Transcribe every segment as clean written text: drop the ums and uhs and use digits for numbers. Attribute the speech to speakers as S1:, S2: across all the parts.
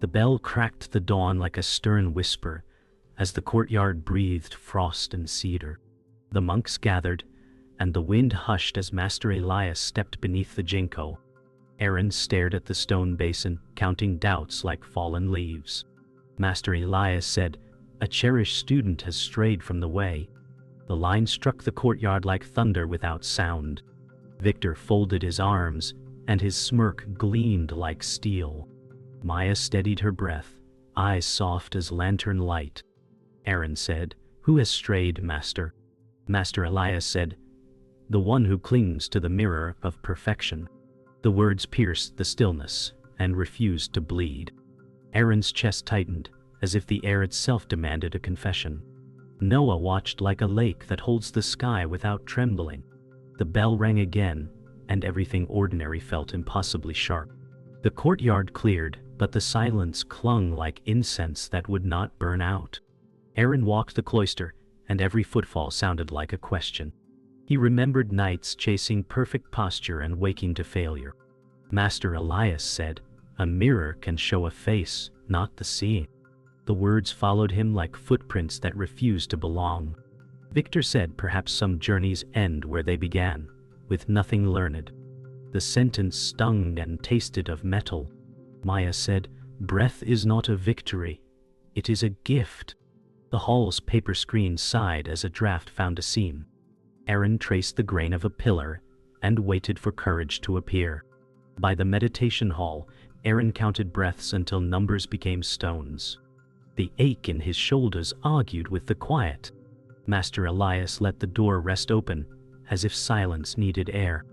S1: The bell cracked the dawn like a stern whisper, as the courtyard breathed frost and cedar. The monks gathered, and the wind hushed as Master Elias stepped beneath the ginkgo. Aaron stared at the stone basin, counting doubts like fallen leaves. Master Elias said, "A cherished student has strayed from the way." The line struck the courtyard like thunder without sound. Victor folded his arms, and his smirk gleamed like steel. Maya steadied her breath, eyes soft as lantern light. Aaron said, "Who has strayed, Master?" Master Elias said, "The one who clings to the mirror of perfection." The words pierced the stillness and refused to bleed. Aaron's chest tightened, as if the air itself demanded a confession. Noah watched like a lake that holds the sky without trembling. The bell rang again, and everything ordinary felt impossibly sharp. The courtyard cleared, but the silence clung like incense that would not burn out. Aaron walked the cloister, and every footfall sounded like a question. He remembered nights chasing perfect posture and waking to failure. Master Elias said, "A mirror can show a face, not the seeing." The words followed him like footprints that refused to belong. Victor said perhaps some journeys end where they began, with nothing learned. The sentence stung and tasted of metal. Maya said, "Breath is not a victory. It is a gift." The hall's paper screen sighed as a draft found a seam. Aaron traced the grain of a pillar and waited for courage to appear. By the meditation hall, Aaron counted breaths until numbers became stones. The ache in his shoulders argued with the quiet. Master Elias let the door rest open, as if silence needed air.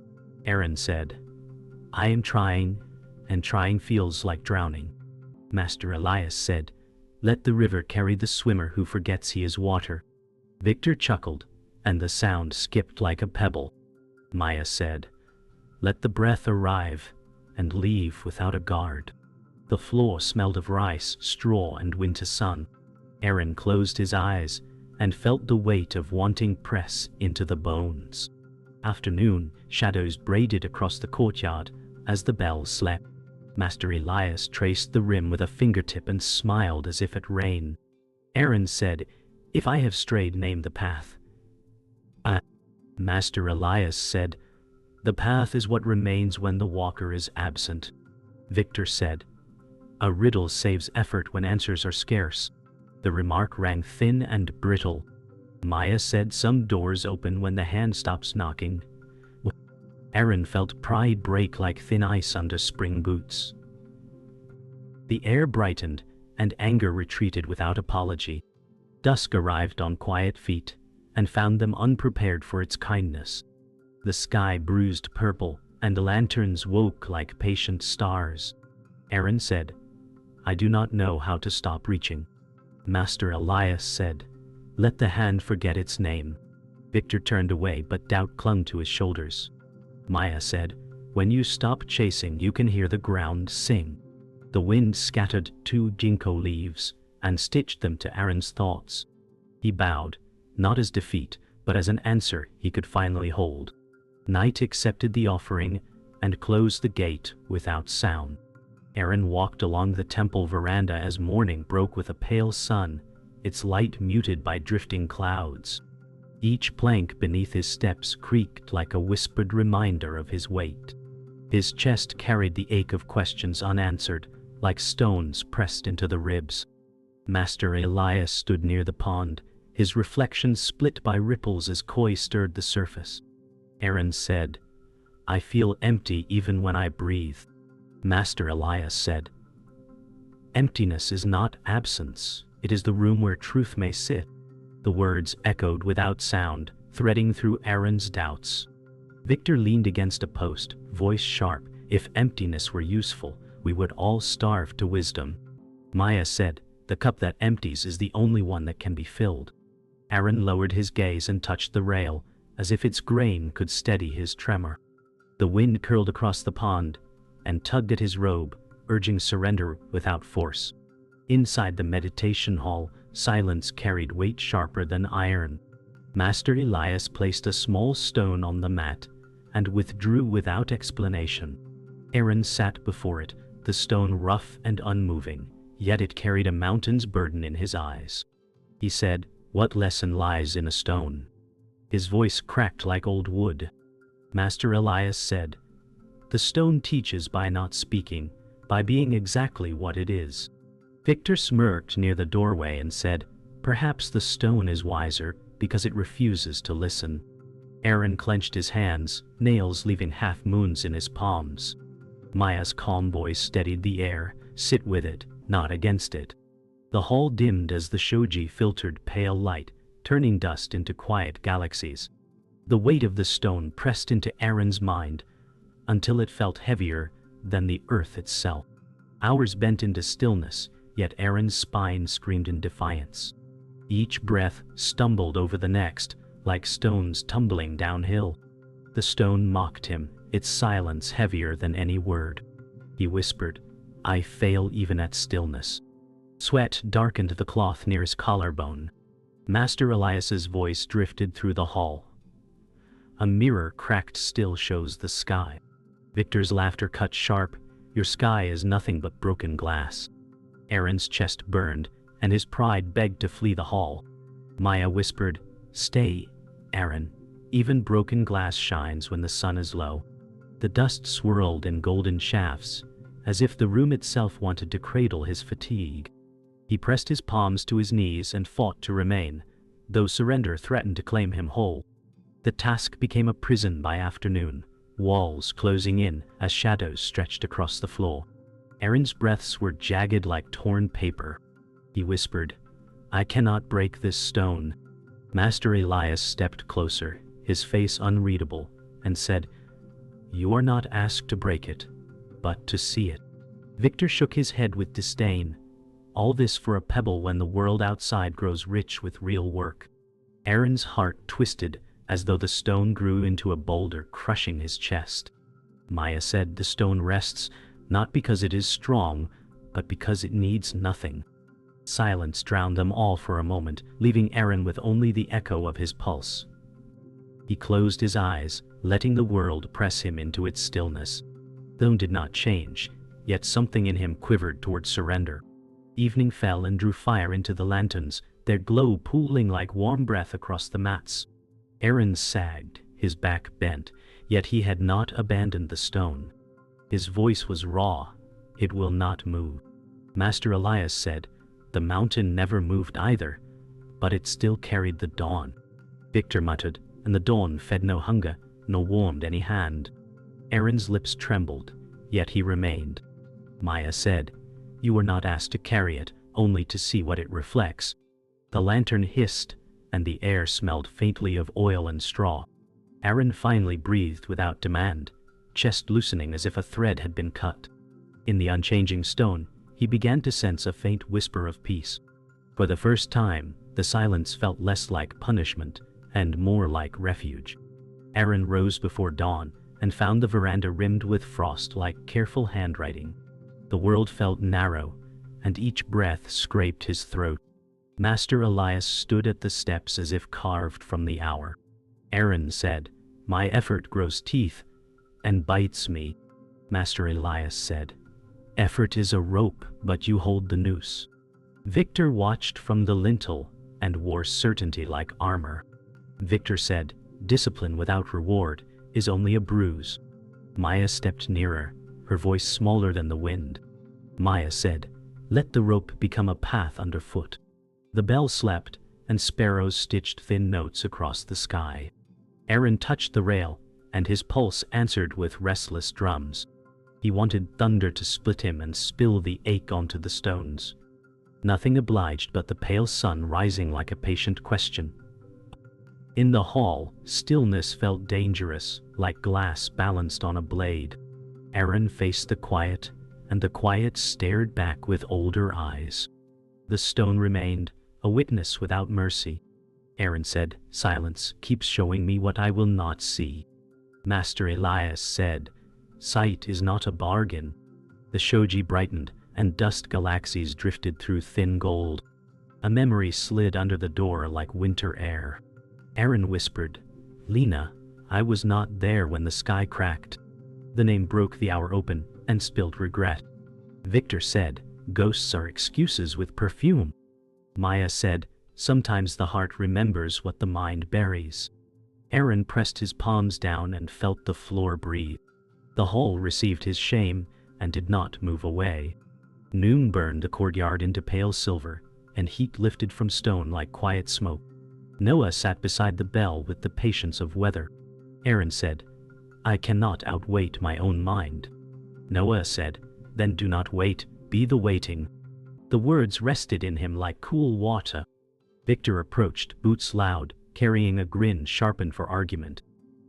S1: Aaron said, "I am trying, and trying feels like drowning." Master Elias said, "Let the river carry the swimmer who forgets he is water." Victor chuckled, and the sound skipped like a pebble. Maya said, "Let the breath arrive, and leave without a guard." The floor smelled of rice, straw, and winter sun. Aaron closed his eyes and felt the weight of wanting press into the bones. Afternoon, shadows braided across the courtyard as the bells slept. Master Elias traced the rim with a fingertip and smiled as if at rain. Aaron said, "If I have strayed, name the path." Master Elias said, "The path is what remains when the walker is absent." Victor said, "A riddle saves effort when answers are scarce." The remark rang thin and brittle. Maya said, "Some doors open when the hand stops knocking." Aaron felt pride break like thin ice under spring boots. The air brightened, and anger retreated without apology. Dusk arrived on quiet feet, and found them unprepared for its kindness. The sky bruised purple, and the lanterns woke like patient stars. Aaron said, "I do not know how to stop reaching." Master Elias said, "Let the hand forget its name." Victor turned away, but doubt clung to his shoulders. Maya said, "When you stop chasing, you can hear the ground sing." The wind scattered 2 ginkgo leaves and stitched them to Aaron's thoughts. He bowed, not as defeat, but as an answer he could finally hold. Night accepted the offering and closed the gate without sound. Aaron walked along the temple veranda as morning broke with a pale sun, its light muted by drifting clouds. Each plank beneath his steps creaked like a whispered reminder of his weight. His chest carried the ache of questions unanswered, like stones pressed into the ribs. Master Elias stood near the pond, his reflection split by ripples as koi stirred the surface. Aaron said, "I feel empty even when I breathe." Master Elias said, "Emptiness is not absence, it is the room where truth may sit." The words echoed without sound, threading through Aaron's doubts. Victor leaned against a post, voice sharp. "If emptiness were useful, we would all starve to wisdom." Maya said, "The cup that empties is the only one that can be filled." Aaron lowered his gaze and touched the rail, as if its grain could steady his tremor. The wind curled across the pond and tugged at his robe, urging surrender without force. Inside the meditation hall, silence carried weight sharper than iron. Master Elias placed a small stone on the mat and withdrew without explanation. Aaron sat before it, the stone rough and unmoving, yet it carried a mountain's burden in his eyes. He said, "What lesson lies in a stone?" His voice cracked like old wood. Master Elias said, "The stone teaches by not speaking, by being exactly what it is." Victor smirked near the doorway and said, "Perhaps the stone is wiser because it refuses to listen." Aaron clenched his hands, nails leaving half-moons in his palms. Maya's calm voice steadied the air, "Sit with it, not against it." The hall dimmed as the shoji filtered pale light, turning dust into quiet galaxies. The weight of the stone pressed into Aaron's mind until it felt heavier than the earth itself. Hours bent into stillness, yet Aaron's spine screamed in defiance. Each breath stumbled over the next, like stones tumbling downhill. The stone mocked him, its silence heavier than any word. He whispered, "I fail even at stillness." Sweat darkened the cloth near his collarbone. Master Elias's voice drifted through the hall. "A mirror cracked still shows the sky." Victor's laughter cut sharp. "Your sky is nothing but broken glass." Aaron's chest burned, and his pride begged to flee the hall. Maya whispered, "Stay, Aaron. Even broken glass shines when the sun is low." The dust swirled in golden shafts, as if the room itself wanted to cradle his fatigue. He pressed his palms to his knees and fought to remain, though surrender threatened to claim him whole. The task became a prison by afternoon, walls closing in as shadows stretched across the floor. Aaron's breaths were jagged like torn paper. He whispered, "I cannot break this stone." Master Elias stepped closer, his face unreadable, and said, "You are not asked to break it, but to see it." Victor shook his head with disdain. All this for a pebble when the world outside grows rich with real work. Aaron's heart twisted as though the stone grew into a boulder crushing his chest. Maya said, "The stone rests, not because it is strong, but because it needs nothing." Silence drowned them all for a moment, leaving Aaron with only the echo of his pulse. He closed his eyes, letting the world press him into its stillness. The tone did not change, yet something in him quivered toward surrender. Evening fell and drew fire into the lanterns, their glow pooling like warm breath across the mats. Aaron sagged, his back bent, yet he had not abandoned the stone. His voice was raw. "It will not move." Master Elias said, "The mountain never moved either, but it still carried the dawn." Victor muttered, "And the dawn fed no hunger, nor warmed any hand." Aaron's lips trembled, yet he remained. Maya said, "You were not asked to carry it, only to see what it reflects." The lantern hissed, and the air smelled faintly of oil and straw. Aaron finally breathed without demand, chest loosening as if a thread had been cut. In the unchanging stone, he began to sense a faint whisper of peace. For the first time, the silence felt less like punishment and more like refuge. Aaron rose before dawn and found the veranda rimmed with frost like careful handwriting. The world felt narrow, and each breath scraped his throat. Master Elias stood at the steps as if carved from the hour. Aaron said, "My effort grows teeth and bites me." Master Elias said, "Effort is a rope, but you hold the noose." Victor watched from the lintel and wore certainty like armor. Victor said, "Discipline without reward is only a bruise." Maya stepped nearer, her voice smaller than the wind. Maya said, "Let the rope become a path underfoot." The bell slept, and sparrows stitched thin notes across the sky. Aaron touched the rail, and his pulse answered with restless drums. He wanted thunder to split him and spill the ache onto the stones. Nothing obliged but the pale sun rising like a patient question. In the hall, stillness felt dangerous, like glass balanced on a blade. Aaron faced the quiet, and the quiet stared back with older eyes. The stone remained, a witness without mercy. Aaron said, "Silence keeps showing me what I will not see." Master Elias said, "Sight is not a bargain." The shoji brightened, and dust galaxies drifted through thin gold. A memory slid under the door like winter air. Aaron whispered, "Lena, I was not there when the sky cracked." The name broke the hour open and spilled regret. Victor said, Ghosts are excuses with perfume. Maya said, sometimes the heart remembers what the mind buries. Aaron pressed his palms down and felt the floor breathe. The hall received his shame and did not move away. Noon burned the courtyard into pale silver, and heat lifted from stone like quiet smoke. Noah sat beside the bell with the patience of weather. Aaron said, I cannot outwait my own mind. Noah said, then do not wait, be the waiting. The words rested in him like cool water. Victor approached, boots loud, carrying a grin sharpened for argument.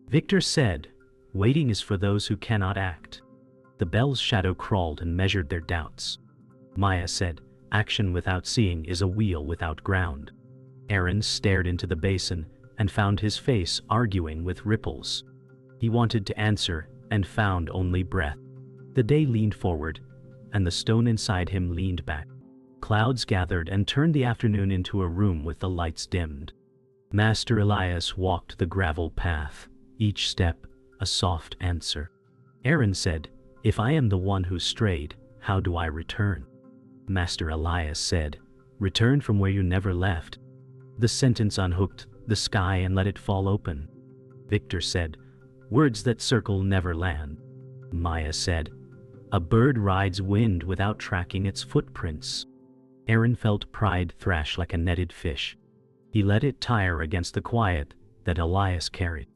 S1: Victor said, waiting is for those who cannot act. The bell's shadow crawled and measured their doubts. Maya said, action without seeing is a wheel without ground. Aaron stared into the basin and found his face arguing with ripples. He wanted to answer and found only breath. The day leaned forward, and the stone inside him leaned back. Clouds gathered and turned the afternoon into a room with the lights dimmed. Master Elias walked the gravel path, each step a soft answer. Aaron said, if I am the one who strayed, how do I return? Master Elias said, return from where you never left. The sentence unhooked the sky and let it fall open. Victor said, words that circle never land. Maya said, a bird rides wind without tracking its footprints. Aaron felt pride thrash like a netted fish. He let it tire against the quiet that Elias carried.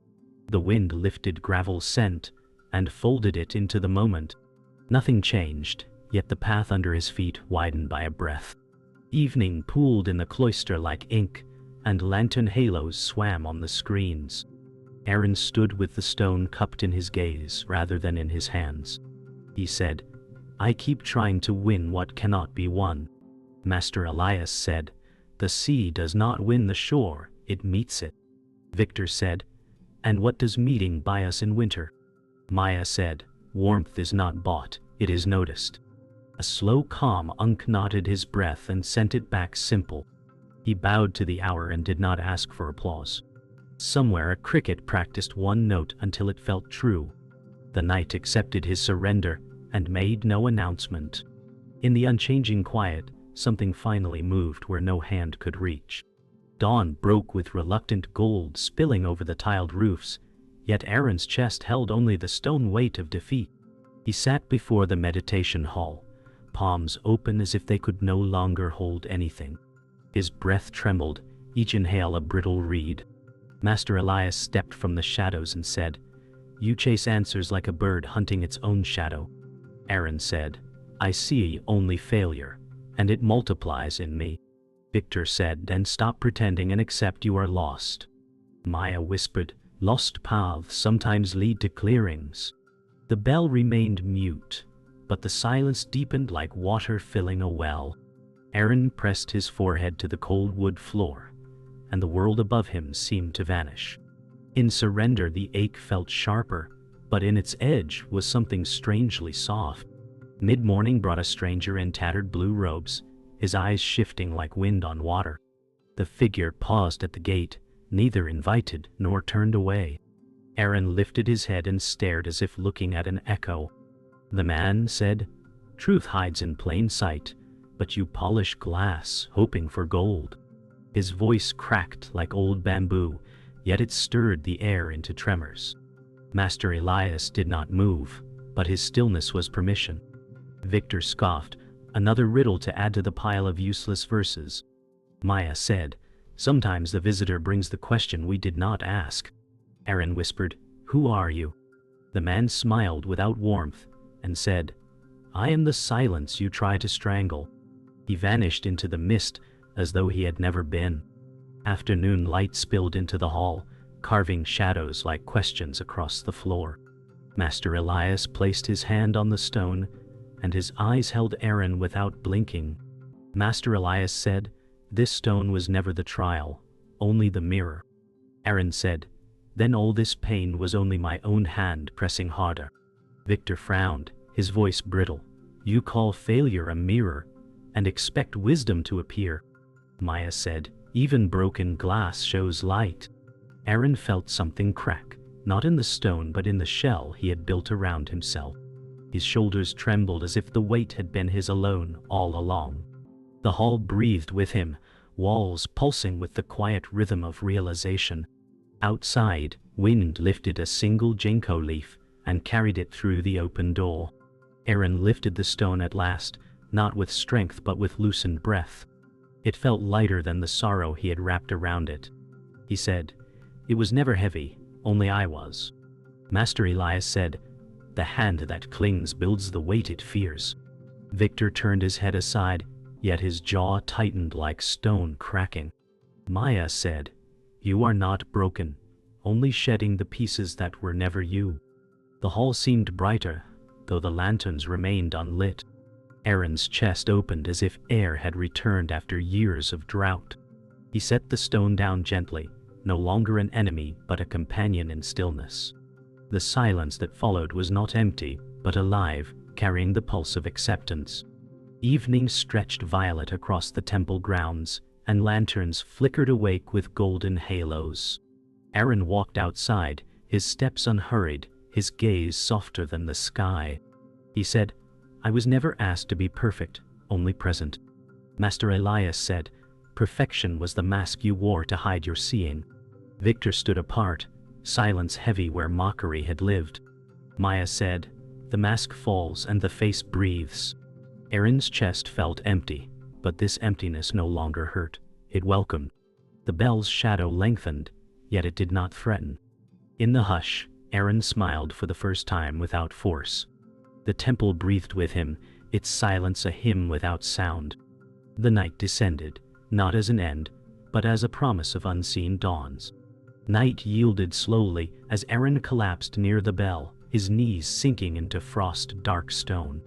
S1: The wind lifted gravel's scent and folded it into the moment. Nothing changed, yet the path under his feet widened by a breath. Evening pooled in the cloister like ink, and lantern halos swam on the screens. Aaron stood with the stone cupped in his gaze rather than in his hands. He said, I keep trying to win what cannot be won. Master Elias said, the sea does not win the shore, it meets it. Victor said, and what does meeting buy us in winter? Maya said, warmth is not bought, it is noticed. A slow calm unknotted his breath and sent it back simple. He bowed to the hour and did not ask for applause. Somewhere a cricket practiced one note until it felt true. The night accepted his surrender and made no announcement. In the unchanging quiet, something finally moved where no hand could reach. Dawn broke with reluctant gold spilling over the tiled roofs, yet Aaron's chest held only the stone weight of defeat. He sat before the meditation hall, palms open as if they could no longer hold anything. His breath trembled, each inhale a brittle reed. Master Elias stepped from the shadows and said, you chase answers like a bird hunting its own shadow. Aaron said, I see only failure, and it multiplies in me. Victor said, then stop pretending and accept you are lost. Maya whispered, lost paths sometimes lead to clearings. The bell remained mute, but the silence deepened like water filling a well. Aaron pressed his forehead to the cold wood floor, and the world above him seemed to vanish. In surrender the ache felt sharper, but in its edge was something strangely soft. Mid-morning brought a stranger in tattered blue robes, his eyes shifting like wind on water. The figure paused at the gate, neither invited nor turned away. Aaron lifted his head and stared as if looking at an echo. The man said, truth hides in plain sight, but you polish glass, hoping for gold. His voice cracked like old bamboo, yet it stirred the air into tremors. Master Elias did not move, but his stillness was permission. Victor scoffed, another riddle to add to the pile of useless verses. Maya said, sometimes the visitor brings the question we did not ask. Aaron whispered, who are you? The man smiled without warmth and said, I am the silence you try to strangle. He vanished into the mist as though he had never been. Afternoon light spilled into the hall, carving shadows like questions across the floor. Master Elias placed his hand on the stone, and his eyes held Aaron without blinking. Master Elias said, this stone was never the trial, only the mirror. Aaron said, then all this pain was only my own hand pressing harder. Victor frowned, his voice brittle. You call failure a mirror, and expect wisdom to appear. Maya said, even broken glass shows light. Aaron felt something crack, not in the stone but in the shell he had built around himself. His shoulders trembled as if the weight had been his alone all along. The hall breathed with him, walls pulsing with the quiet rhythm of realization. Outside, wind lifted a single ginkgo leaf and carried it through the open door. Aaron lifted the stone at last, not with strength but with loosened breath. It felt lighter than the sorrow he had wrapped around it. He said, "It was never heavy, only I was." Master Elias said, "The hand that clings builds the weight it fears." Victor turned his head aside, yet his jaw tightened like stone cracking. Maya said, "You are not broken, only shedding the pieces that were never you." The hall seemed brighter, though the lanterns remained unlit. Aaron's chest opened as if air had returned after years of drought. He set the stone down gently, no longer an enemy but a companion in stillness. The silence that followed was not empty, but alive, carrying the pulse of acceptance. Evening stretched violet across the temple grounds, and lanterns flickered awake with golden halos. Aaron walked outside, his steps unhurried, his gaze softer than the sky. He said, "I was never asked to be perfect, only present." Master Elias said, "Perfection was the mask you wore to hide your seeing." Victor stood apart, silence heavy where mockery had lived. Maya said, "The mask falls and the face breathes." Aaron's chest felt empty, but this emptiness no longer hurt. It welcomed. The bell's shadow lengthened, yet it did not threaten. In the hush, Aaron smiled for the first time without force. The temple breathed with him, its silence a hymn without sound. The night descended, not as an end, but as a promise of unseen dawns. Night yielded slowly as Aaron collapsed near the bell, his knees sinking into frost-dark stone.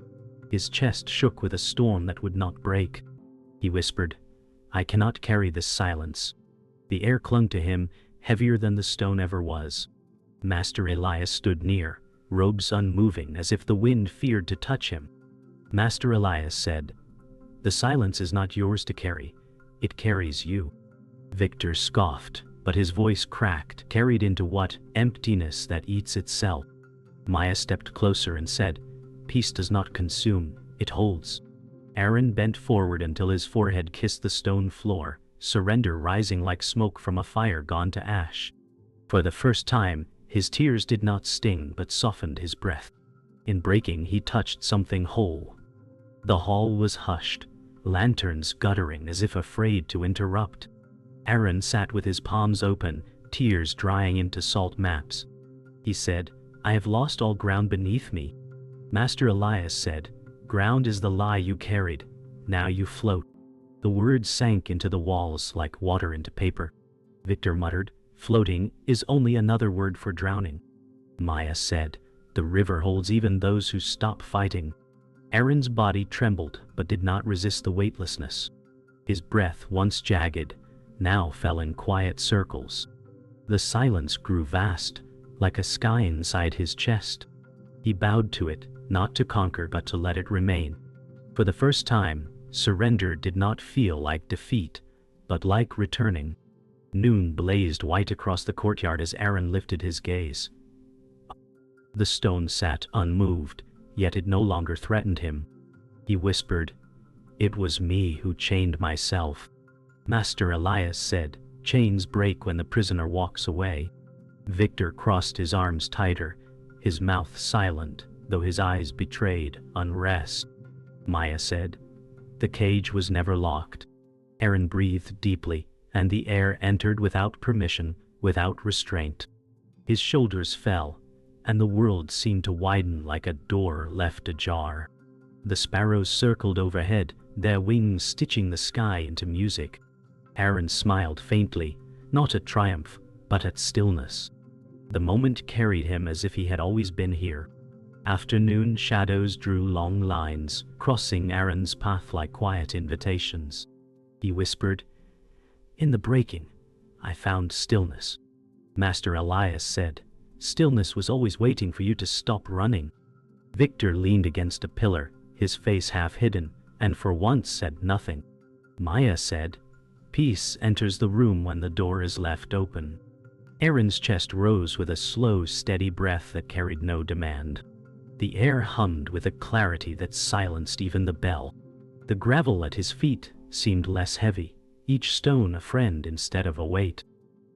S1: His chest shook with a storm that would not break. He whispered, "I cannot carry this silence." The air clung to him, heavier than the stone ever was. Master Elias stood near, robes unmoving as if the wind feared to touch him. Master Elias said, "The silence is not yours to carry, it carries you." Victor scoffed, but his voice cracked, carried into what? Emptiness that eats itself. Maya stepped closer and said, "Peace does not consume, it holds." Aaron bent forward until his forehead kissed the stone floor, surrender rising like smoke from a fire gone to ash. For the first time, his tears did not sting but softened his breath. In breaking, he touched something whole. The hall was hushed, lanterns guttering as if afraid to interrupt. Aaron sat with his palms open, tears drying into salt maps. He said, "I have lost all ground beneath me." Master Elias said, "Ground is the lie you carried, now you float." The words sank into the walls like water into paper. Victor muttered, "Floating is only another word for drowning." Maya said, "The river holds even those who stop fighting." Aaron's body trembled but did not resist the weightlessness. His breath, once jagged, now fell in quiet circles. The silence grew vast, like a sky inside his chest. He bowed to it, not to conquer but to let it remain. For the first time, surrender did not feel like defeat, but like returning. Noon blazed white across the courtyard as Aaron lifted his gaze. The stone sat unmoved, yet it no longer threatened him. He whispered, "It was me who chained myself." Master Elias said, "Chains break when the prisoner walks away." Victor crossed his arms tighter, his mouth silent, though his eyes betrayed unrest. Maya said, "The cage was never locked." Aaron breathed deeply, and the air entered without permission, without restraint. His shoulders fell, and the world seemed to widen like a door left ajar. The sparrows circled overhead, their wings stitching the sky into music. Aaron smiled faintly, not at triumph, but at stillness. The moment carried him as if he had always been here. Afternoon shadows drew long lines, crossing Aaron's path like quiet invitations. He whispered, "In the breaking, I found stillness." Master Elias said, "Stillness was always waiting for you to stop running." Victor leaned against a pillar, his face half hidden, and for once said nothing. Maya said, "Peace enters the room when the door is left open." Aaron's chest rose with a slow, steady breath that carried no demand. The air hummed with a clarity that silenced even the bell. The gravel at his feet seemed less heavy, each stone a friend instead of a weight.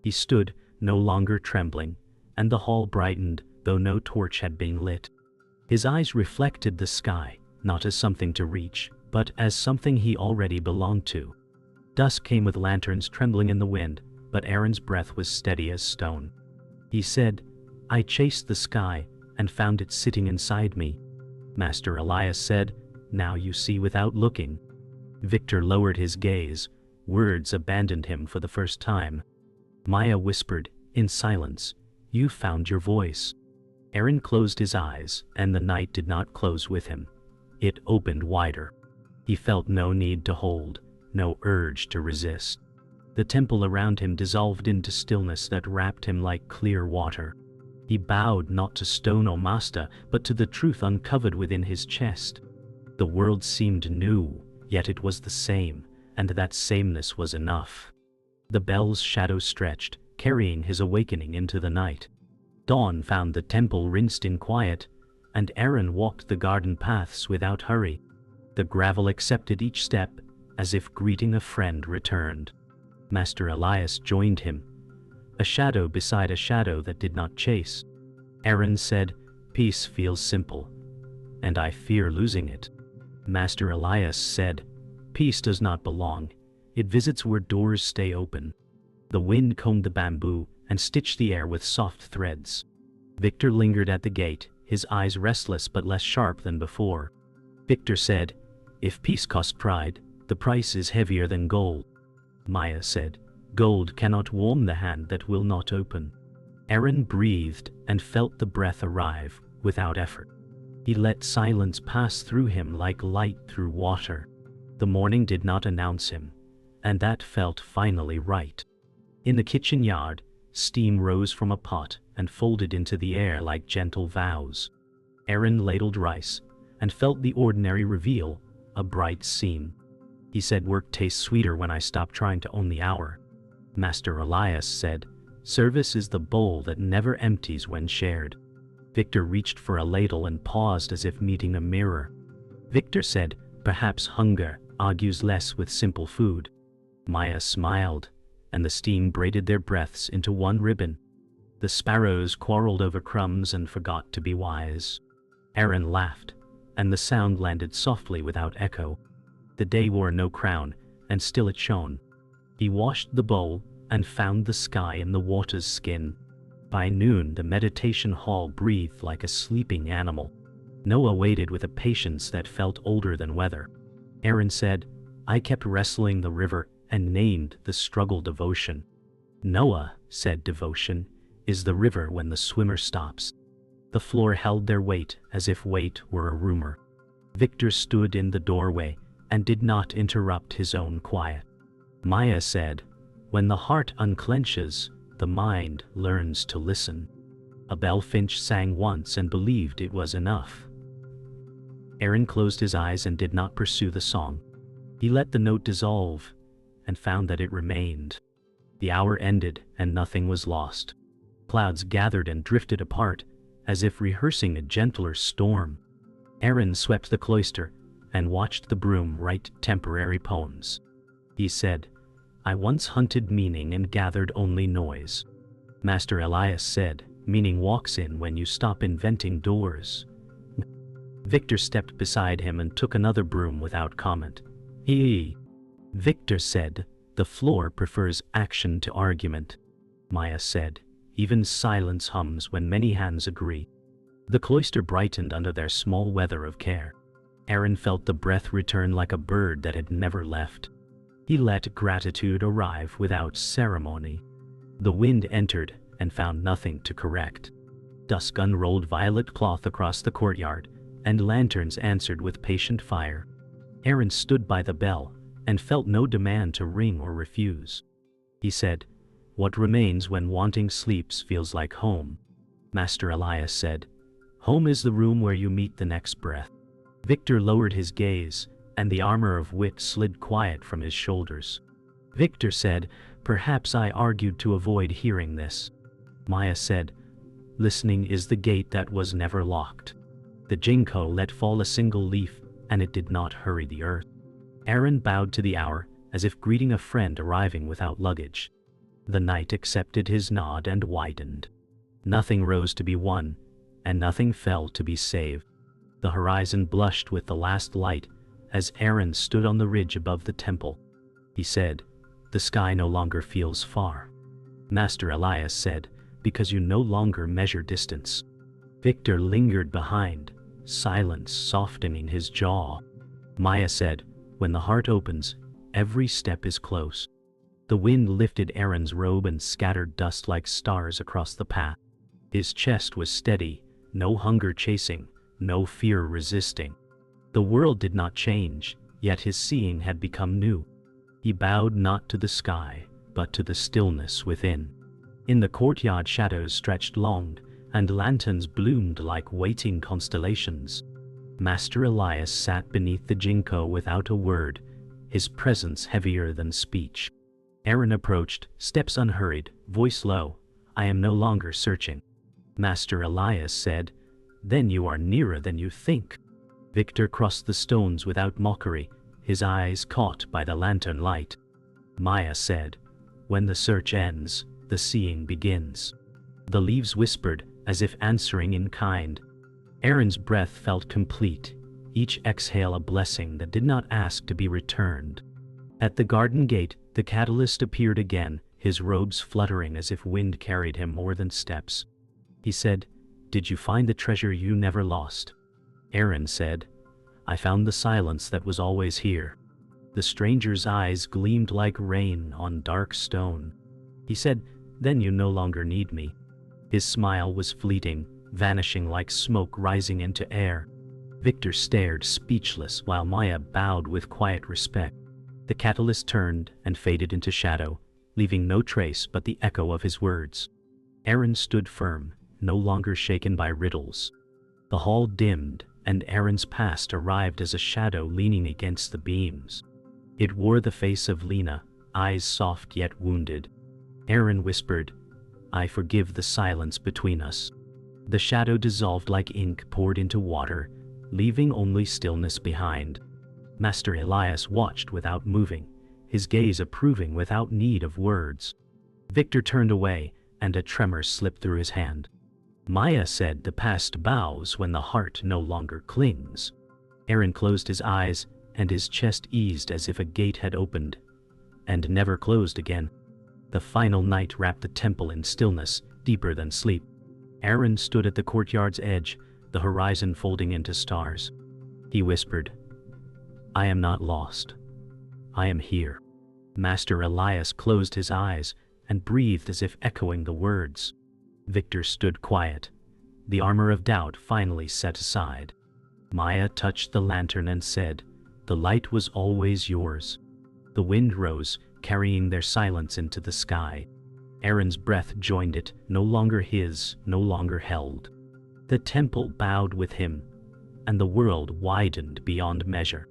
S1: He stood, no longer trembling, and the hall brightened, though no torch had been lit. His eyes reflected the sky, not as something to reach, but as something he already belonged to. Dusk came with lanterns trembling in the wind, but Aaron's breath was steady as stone. He said, "I chased the sky, and found it sitting inside me." Master Elias said, "Now you see without looking." Victor lowered his gaze. Words abandoned him for the first time. Maya whispered, in silence, "You found your voice." Aaron closed his eyes, and the night did not close with him. It opened wider. He felt no need to hold, no urge to resist. The temple around him dissolved into stillness that wrapped him like clear water. He bowed not to stone or master, but to the truth uncovered within his chest. The world seemed new, yet it was the same, and that sameness was enough. The bell's shadow stretched, carrying his awakening into the night. Dawn found the temple rinsed in quiet, and Aaron walked the garden paths without hurry. The gravel accepted each step, as if greeting a friend returned. Master Elias joined him, a shadow beside a shadow that did not chase. Aaron said, "Peace feels simple, and I fear losing it." Master Elias said, "Peace does not belong. It visits where doors stay open." The wind combed the bamboo and stitched the air with soft threads. Victor lingered at the gate, his eyes restless but less sharp than before. Victor said, "If peace costs pride, the price is heavier than gold." Maya said, "Gold cannot warm the hand that will not open." Aaron breathed and felt the breath arrive, without effort. He let silence pass through him like light through water. The morning did not announce him, and that felt finally right. In the kitchen yard, steam rose from a pot and folded into the air like gentle vows. Aaron ladled rice, and felt the ordinary reveal, a bright seam. He said, "Work tastes sweeter when I stop trying to own the hour." Master Elias said, "Service is the bowl that never empties when shared." Victor reached for a ladle and paused as if meeting a mirror. Victor said, "Perhaps hunger argues less with simple food." Maya smiled, and the steam braided their breaths into one ribbon. The sparrows quarreled over crumbs and forgot to be wise. Aaron laughed, and the sound landed softly without echo. The day wore no crown, and still it shone. He washed the bowl and found the sky in the water's skin. By noon, the meditation hall breathed like a sleeping animal. Noah waited with a patience that felt older than weather. Aaron said, "I kept wrestling the river and named the struggle devotion." "Noah," said devotion, "is the river when the swimmer stops." The floor held their weight as if weight were a rumor. Victor stood in the doorway and did not interrupt his own quiet. Maya said, "When the heart unclenches, the mind learns to listen." A bellfinch sang once and believed it was enough. Aaron closed his eyes and did not pursue the song. He let the note dissolve and found that it remained. The hour ended and nothing was lost. Clouds gathered and drifted apart, as if rehearsing a gentler storm. Aaron swept the cloister and watched the broom write temporary poems. He said, "I once hunted meaning and gathered only noise." Master Elias said, "Meaning walks in when you stop inventing doors." Victor stepped beside him and took another broom without comment. Victor said, "The floor prefers action to argument." Maya said, "Even silence hums when many hands agree." The cloister brightened under their small weather of care. Aaron felt the breath return like a bird that had never left. He let gratitude arrive without ceremony. The wind entered and found nothing to correct. Dusk unrolled violet cloth across the courtyard, and lanterns answered with patient fire. Aaron stood by the bell and felt no demand to ring or refuse. He said, "What remains when wanting sleeps feels like home." Master Elias said, "Home is the room where you meet the next breath." Victor lowered his gaze, and the armor of wit slid quiet from his shoulders. Victor said, "Perhaps I argued to avoid hearing this." Maya said, "Listening is the gate that was never locked." The ginkgo let fall a single leaf, and it did not hurry the earth. Aaron bowed to the hour, as if greeting a friend arriving without luggage. The night accepted his nod and widened. Nothing rose to be won, and nothing fell to be saved. The horizon blushed with the last light as Aaron stood on the ridge above the temple. He said, "The sky no longer feels far." Master Elias said, "Because you no longer measure distance." Victor lingered behind, silence softening his jaw. Maya said, "When the heart opens, every step is close." The wind lifted Aaron's robe and scattered dust like stars across the path. His chest was steady, no hunger chasing, no fear resisting. The world did not change, yet his seeing had become new. He bowed not to the sky, but to the stillness within. In the courtyard shadows stretched long, and lanterns bloomed like waiting constellations. Master Elias sat beneath the ginkgo without a word, his presence heavier than speech. Aaron approached, steps unhurried, voice low, "I am no longer searching." Master Elias said, "Then you are nearer than you think." Victor crossed the stones without mockery, his eyes caught by the lantern light. Maya said, "When the search ends, the seeing begins." The leaves whispered, as if answering in kind. Aaron's breath felt complete, each exhale a blessing that did not ask to be returned. At the garden gate, the catalyst appeared again, his robes fluttering as if wind carried him more than steps. He said, "Did you find the treasure you never lost?" Aaron said, "I found the silence that was always here." The stranger's eyes gleamed like rain on dark stone. He said, "Then you no longer need me." His smile was fleeting, vanishing like smoke rising into air. Victor stared speechless while Maya bowed with quiet respect. The catalyst turned and faded into shadow, leaving no trace but the echo of his words. Aaron stood firm, no longer shaken by riddles. The hall dimmed, and Aaron's past arrived as a shadow leaning against the beams. It wore the face of Lena, eyes soft yet wounded. Aaron whispered, "I forgive the silence between us." The shadow dissolved like ink poured into water, leaving only stillness behind. Master Elias watched without moving, his gaze approving without need of words. Victor turned away, and a tremor slipped through his hand. Maya said, "The past bows when the heart no longer clings." Aaron closed his eyes, and his chest eased as if a gate had opened, and never closed again. The final night wrapped the temple in stillness, deeper than sleep. Aaron stood at the courtyard's edge, the horizon folding into stars. He whispered, "I am not lost. I am here." Master Elias closed his eyes and breathed as if echoing the words. Victor stood quiet, the armor of doubt finally set aside. Maya touched the lantern and said, "The light was always yours." The wind rose, carrying their silence into the sky. Aaron's breath joined it, no longer his, no longer held. The temple bowed with him, and the world widened beyond measure.